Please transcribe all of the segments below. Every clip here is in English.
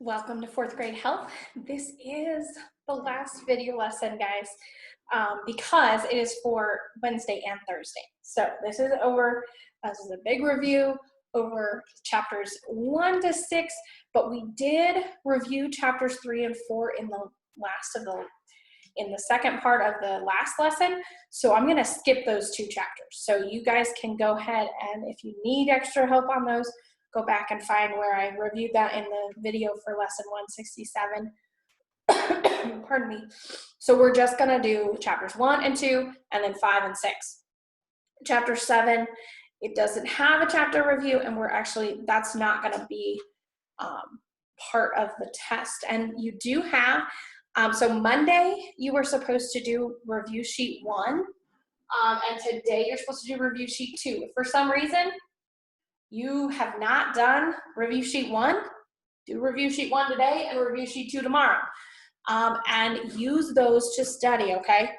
Welcome to fourth grade health. This is the last video lesson, guys, because it is for Wednesday and Thursday. So this is a big review over chapters 1 to 6, but we did review chapters 3 and 4 in the second part of the last lesson. So I'm gonna skip those two chapters. So you guys can go ahead, and if you need extra help on those, go back and find where I reviewed that in the video for lesson 167. Pardon me. So we're just gonna do chapters 1 and 2, and then 5 and 6. Chapter 7, it doesn't have a chapter review, and that's not gonna be part of the test. And you do have, so Monday you were supposed to do review sheet 1, and today you're supposed to do review sheet 2. If for some reason you have not done review sheet 1, do review sheet 1 today and review sheet 2 tomorrow. And use those to study, okay?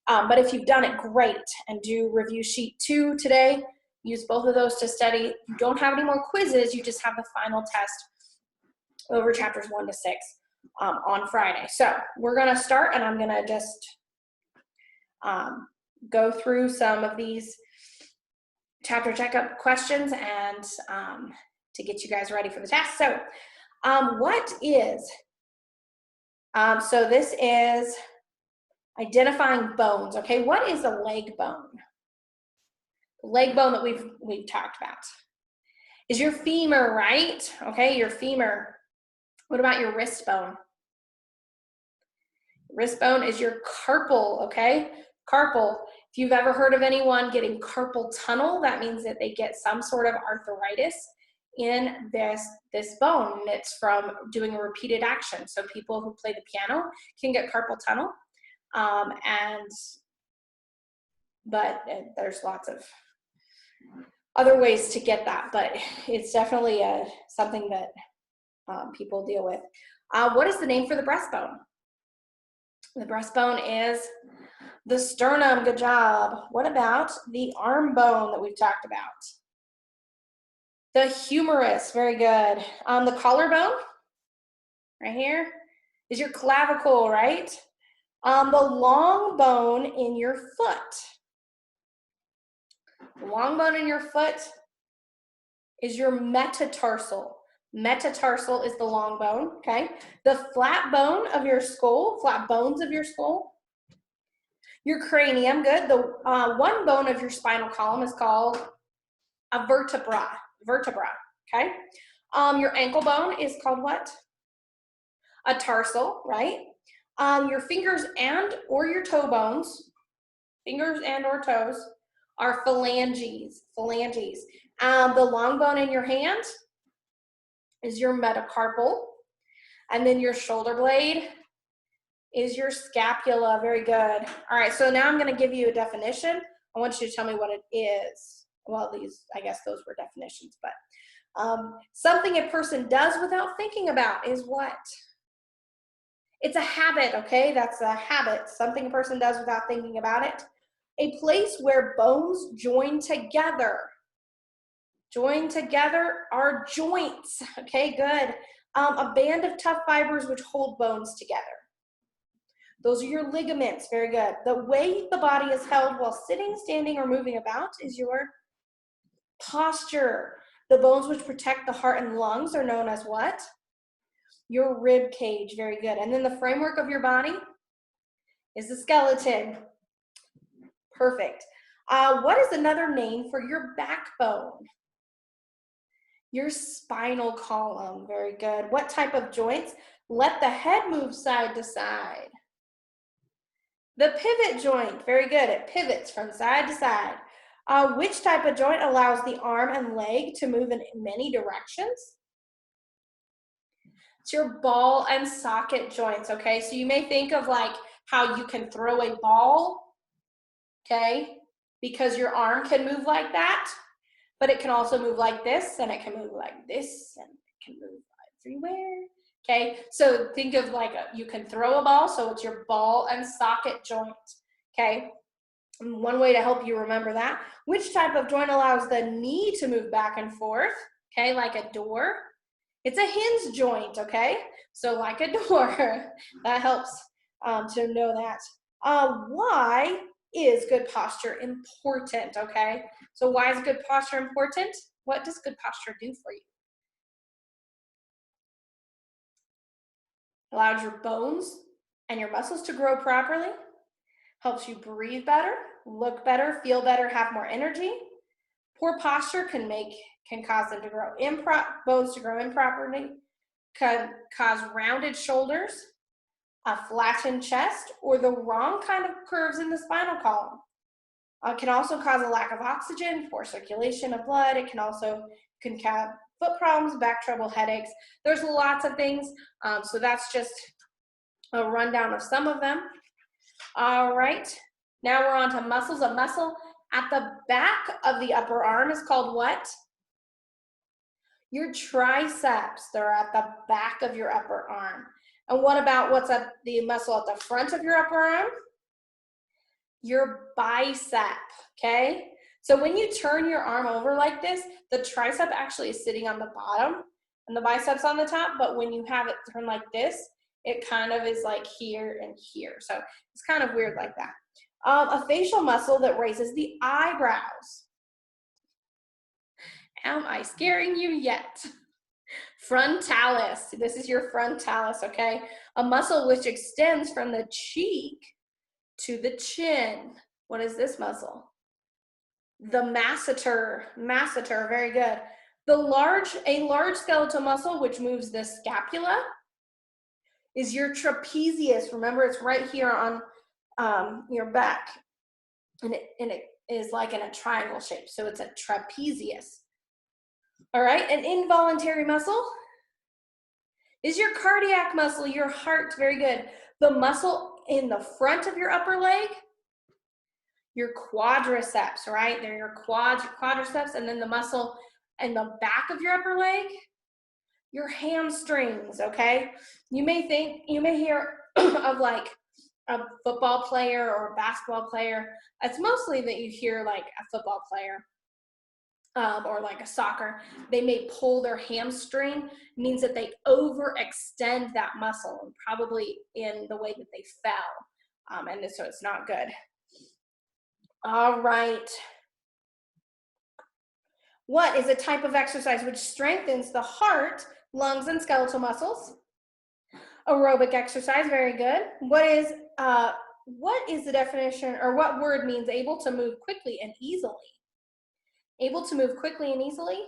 But if you've done it, great, and do review sheet 2 today. Use both of those to study. You don't have any more quizzes, you just have the final test over chapters 1 to 6 on Friday. So we're gonna start, and I'm gonna just go through some of these chapter checkup questions and to get you guys ready for the test. So so this is identifying bones, okay? What is a leg bone? The leg bone that we've talked about is your femur, right? Okay, your femur. What about your wrist bone? Wrist bone is your carpal, okay? Carpal. If you've ever heard of anyone getting carpal tunnel, that means that they get some sort of arthritis in this bone. It's from doing a repeated action. So people who play the piano can get carpal tunnel, but there's lots of other ways to get that, but it's definitely something that people deal with. What is the name for the breastbone? The breastbone is the sternum. Good job. What about the arm bone that we've talked about? The humerus. Very good. The collarbone, right here, is your clavicle, right? The long bone in your foot. The long bone in your foot is your metatarsal. Metatarsal is the long bone, okay? The flat bone of your skull, flat bones of your skull, your cranium, good. The one bone of your spinal column is called a vertebra, okay? Your ankle bone is called what? A tarsal, right? Your fingers or your toe bones, fingers and or toes, are phalanges. The long bone in your hand is your metacarpal, and then your shoulder blade is your scapula. Very good. All right, so now I'm going to give you a definition. I want you to tell me what it is. Well, I guess those were definitions, but something a person does without thinking about is what? It's a habit, okay? That's a habit. Something a person does without thinking about it. A place where bones join together. Join together are joints, okay, good. A band of tough fibers which hold bones together. Those are your ligaments, very good. The way the body is held while sitting, standing, or moving about is your posture. The bones which protect the heart and lungs are known as what? Your rib cage, very good. And then the framework of your body is the skeleton. Perfect. What is another name for your backbone? Your spinal column, very good. What type of joints let the head move side to side? The pivot joint, very good. It pivots from side to side. Which type of joint allows the arm and leg to move in many directions? It's your ball and socket joints, okay? So you may think of like how you can throw a ball, okay? Because your arm can move like that, but it can also move like this, and it can move like this, and it can move everywhere, okay? So think of like you can throw a ball, so it's your ball and socket joint, okay? And one way to help you remember that, which type of joint allows the knee to move back and forth, okay, like a door? It's a hinge joint, okay? So like a door, that helps to know that. Why is good posture important, okay? So why is good posture important? What does good posture do for you? Allows your bones and your muscles to grow properly, helps you breathe better, look better, feel better, have more energy. Poor posture can cause them to grow bones to grow improperly, can cause rounded shoulders, a flattened chest, or the wrong kind of curves in the spinal column. Can also cause a lack of oxygen, poor circulation of blood. It can also have foot problems, back trouble, headaches. There's lots of things. So that's just a rundown of some of them. All right. Now we're on to muscles. A muscle at the back of the upper arm is called what? Your triceps. They're at the back of your upper arm. And what about what's at the muscle at the front of your upper arm? Your bicep, okay? So when you turn your arm over like this, the tricep actually is sitting on the bottom and the bicep's on the top, but when you have it turned like this, it kind of is like here and here. So it's kind of weird like that. A facial muscle that raises the eyebrows. Am I scaring you yet? Frontalis. This is your frontalis, okay? A muscle which extends from the cheek to the chin. What is this muscle? The masseter. Masseter, very good. A large skeletal muscle which moves the scapula is your trapezius. Remember, it's right here on your back, and it is like in a triangle shape. So it's a trapezius. All right, an involuntary muscle is your cardiac muscle, your heart. Very good. The muscle in the front of your upper leg, your quadriceps, right? They're your quadriceps, and then the muscle in the back of your upper leg, your hamstrings, okay? You may hear of like a football player or a basketball player. It's mostly that you hear like a football player or like a soccer. They may pull their hamstring. It means that they overextend that muscle, and probably in the way that they fell. And so it's not good. All right. What is a type of exercise which strengthens the heart, lungs, and skeletal muscles? Aerobic exercise, very good. What is the definition, or what word means able to move quickly and easily? Able to move quickly and easily?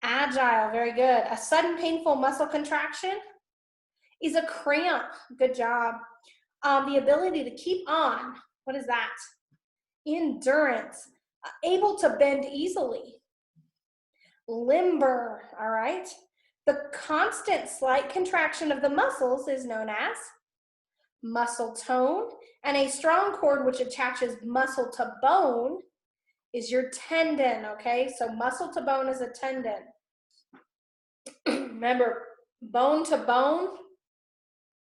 Agile, very good. A sudden painful muscle contraction is a cramp. Good job. The ability to keep on, what is that? Endurance. Able to bend easily. Limber, all right? The constant slight contraction of the muscles is known as muscle tone, and a strong cord which attaches muscle to bone is your tendon, okay? So muscle to bone is a tendon. Remember, bone to bone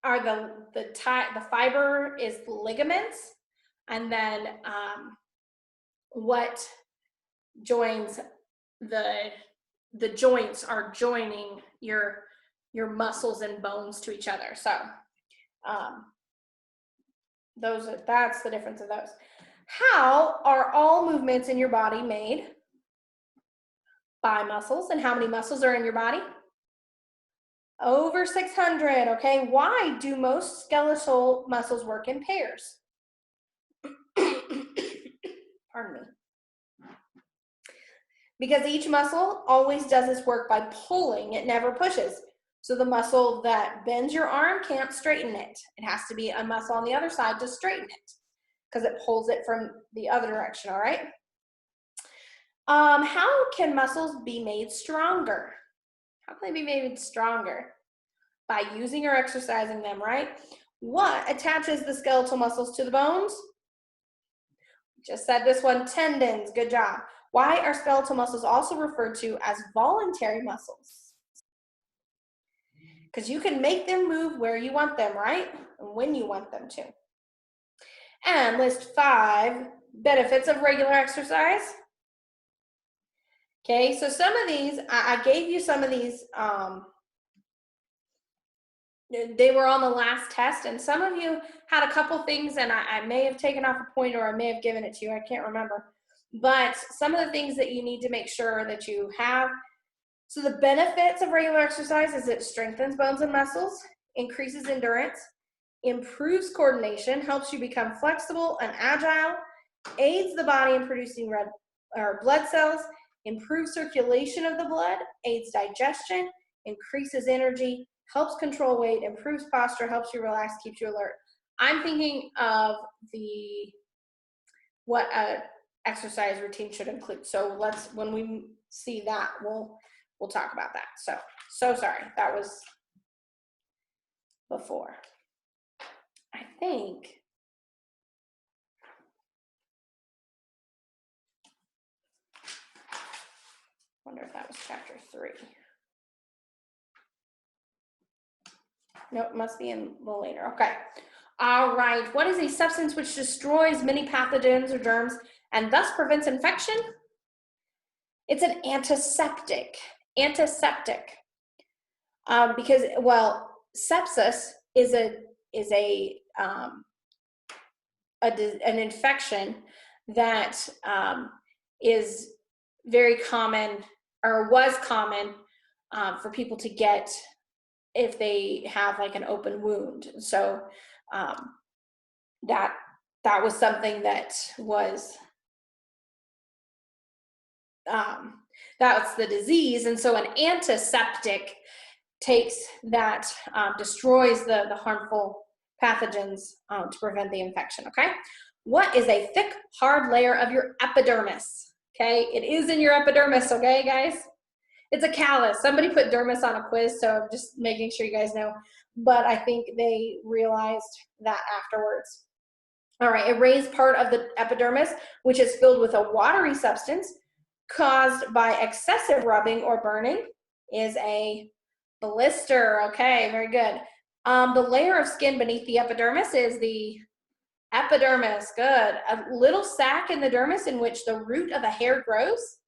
are the fiber is ligaments, and then what joins the joints are joining your muscles and bones to each other. So that's the difference of those. How are all movements in your body made? By muscles. And how many muscles are in your body? Over 600, okay? Why do most skeletal muscles work in pairs? Pardon me. Because each muscle always does its work by pulling, it never pushes. So the muscle that bends your arm can't straighten it. It has to be a muscle on the other side to straighten it, because it pulls it from the other direction, all right? How can muscles be made stronger? How can they be made stronger? By using or exercising them, right? What attaches the skeletal muscles to the bones? Just said this one, tendons, good job. Why are skeletal muscles also referred to as voluntary muscles? Because you can make them move where you want them, right? And when you want them to. And list 5 benefits of regular exercise. Okay, so some of these, I gave you some of these they were on the last test, and some of you had a couple things, and I may have taken off a point, or I may have given it to you. I can't remember. But some of the things that you need to make sure that you have. So the benefits of regular exercise is it strengthens bones and muscles, increases endurance, improves coordination, helps you become flexible and agile, aids the body in producing red or blood cells, improves circulation of the blood, aids digestion, increases energy, helps control weight, improves posture, helps you relax, keeps you alert. I'm thinking of what a exercise routine should include. So when we see that, we'll talk about that. So sorry, that was before. I think wonder if that was chapter 3. Nope, must be in a little later. Okay. All right. What is a substance which destroys many pathogens or germs and thus prevents infection? It's an antiseptic. Antiseptic. Because, well, sepsis is an infection that is very common, or was common, for people to get if they have like an open wound. So that was something that was that's the disease. And so an antiseptic takes that, destroys the harmful pathogens to prevent the infection. Okay. What is a thick, hard layer of your epidermis? Okay. It is in your epidermis. Okay, guys. It's a callus. Somebody put dermis on a quiz, so I'm just making sure you guys know. But I think they realized that afterwards. All right, a raised part of the epidermis, which is filled with a watery substance caused by excessive rubbing or burning, is a blister. Okay, very good. The layer of skin beneath the epidermis is the epidermis. Good. A little sac in the dermis in which the root of a hair grows.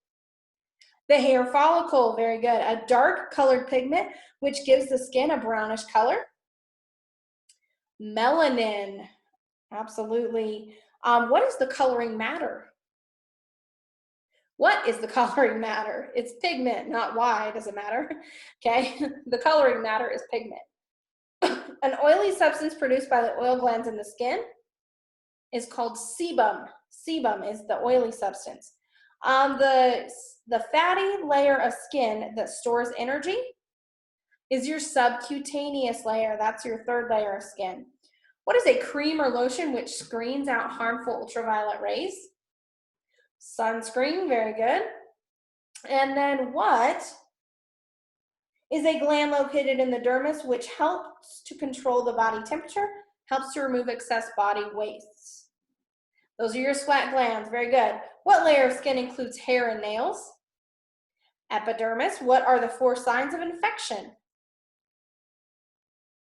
The hair follicle, very good. A dark colored pigment, which gives the skin a brownish color. Melanin, absolutely. What is the coloring matter? What is the coloring matter? It's pigment, not why, doesn't matter. Okay, the coloring matter is pigment. An oily substance produced by the oil glands in the skin is called sebum. Sebum is the oily substance. The fatty layer of skin that stores energy is your subcutaneous layer. That's your third layer of skin. What is a cream or lotion which screens out harmful ultraviolet rays? Sunscreen, very good. And then what is a gland located in the dermis which helps to control the body temperature, helps to remove excess body wastes? Those are your sweat glands, very good. What layer of skin includes hair and nails? Epidermis. What are the 4 signs of infection?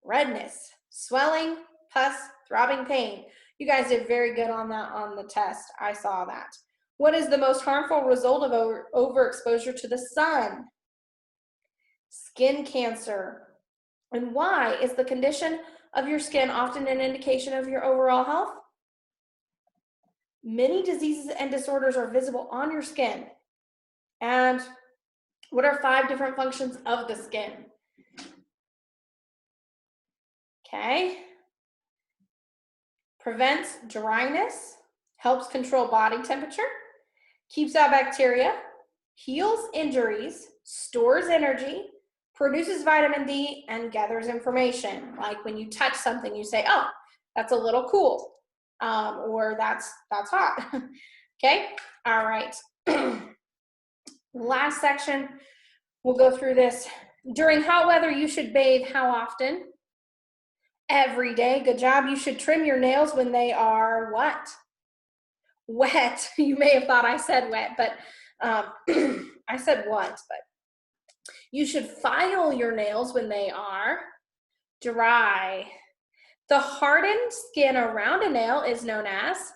Redness, swelling, pus, throbbing pain. You guys did very good on that on the test. I saw that. What is the most harmful result of overexposure to the sun? Skin cancer. And why is the condition of your skin often an indication of your overall health? Many diseases and disorders are visible on your skin. And what are 5 different functions of the skin? Okay. Prevents dryness, helps control body temperature, keeps out bacteria, heals injuries, stores energy, produces vitamin D, and gathers information. Like when you touch something, you say, oh, that's a little cool, or that's hot. Okay, all right. Last section, we'll go through this. During hot weather, you should bathe how often? Every day. Good job. You should trim your nails when they are what? Wet. You may have thought I said wet, but I said what, but you should file your nails when they are dry. The hardened skin around a nail is known as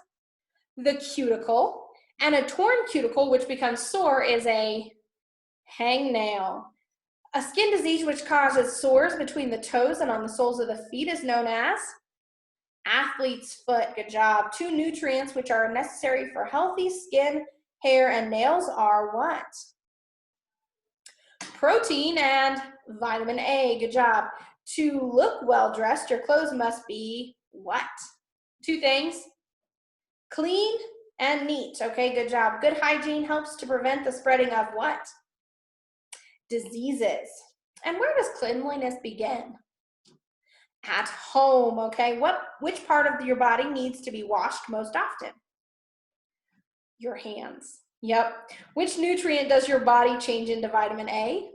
the cuticle, and a torn cuticle, which becomes sore, is a hangnail. A skin disease which causes sores between the toes and on the soles of the feet is known as athlete's foot. Good job. 2 nutrients which are necessary for healthy skin, hair, and nails are what? Protein and vitamin A. Good job. To look well dressed, your clothes must be what? 2 things. Clean and neat. Okay, good job. Good hygiene helps to prevent the spreading of what? Diseases. And where does cleanliness begin? At home. Okay, which part of your body needs to be washed most often? Your hands. Yep. Which nutrient does your body change into vitamin A?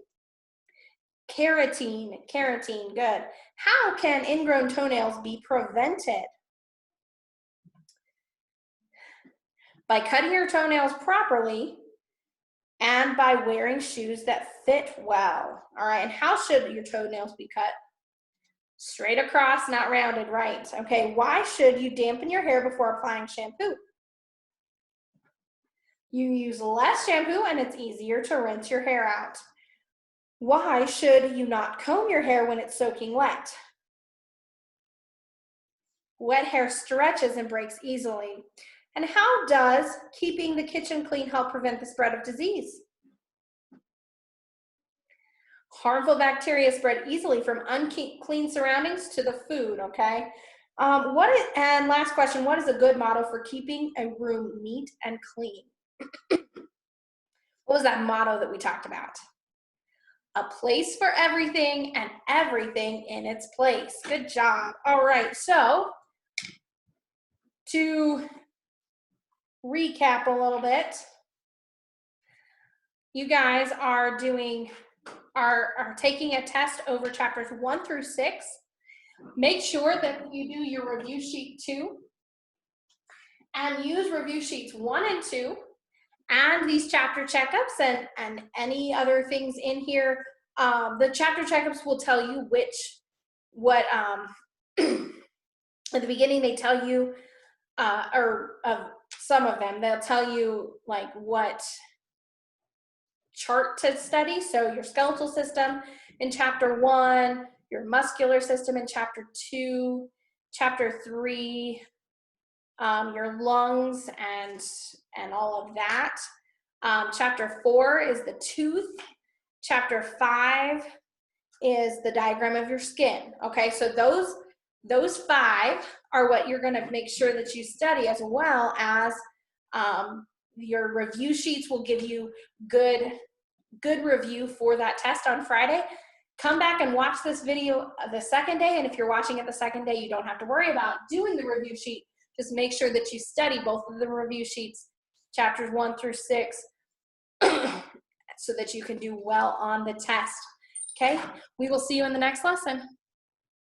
Keratin. Keratin. Good. How can ingrown toenails be prevented? By cutting your toenails properly and by wearing shoes that fit well. All right, and how should your toenails be cut? Straight across, not rounded, right? Okay, why should you dampen your hair before applying shampoo? You use less shampoo and it's easier to rinse your hair out. Why should you not comb your hair when it's soaking wet? Wet hair stretches and breaks easily. And how does keeping the kitchen clean help prevent the spread of disease? Harmful bacteria spread easily from unclean surroundings to the food, okay? And last question, what is a good motto for keeping a room neat and clean? What was that motto that we talked about? A place for everything and everything in its place. Good job. All right, so to recap a little bit, you guys are taking a test over chapters 1 through 6. Make sure that you do your review sheet 2 and use review sheets 1 and 2 and these chapter checkups and any other things in here. The chapter checkups will tell you at the beginning they tell you, some of them, they'll tell you like what chart to study. So your skeletal system in chapter 1, your muscular system in chapter 2, chapter 3, your lungs and all of that. Chapter 4 is the tooth. Chapter 5 is the diagram of your skin. Okay, so those 5 are what you're going to make sure that you study, as well as your review sheets will give you good review for that test on Friday. Come back and watch this video the second day, and if you're watching it the second day, you don't have to worry about doing the review sheet. Just make sure that you study both of the review sheets, chapters 1 through 6, so that you can do well on the test. Okay, we will see you in the next lesson.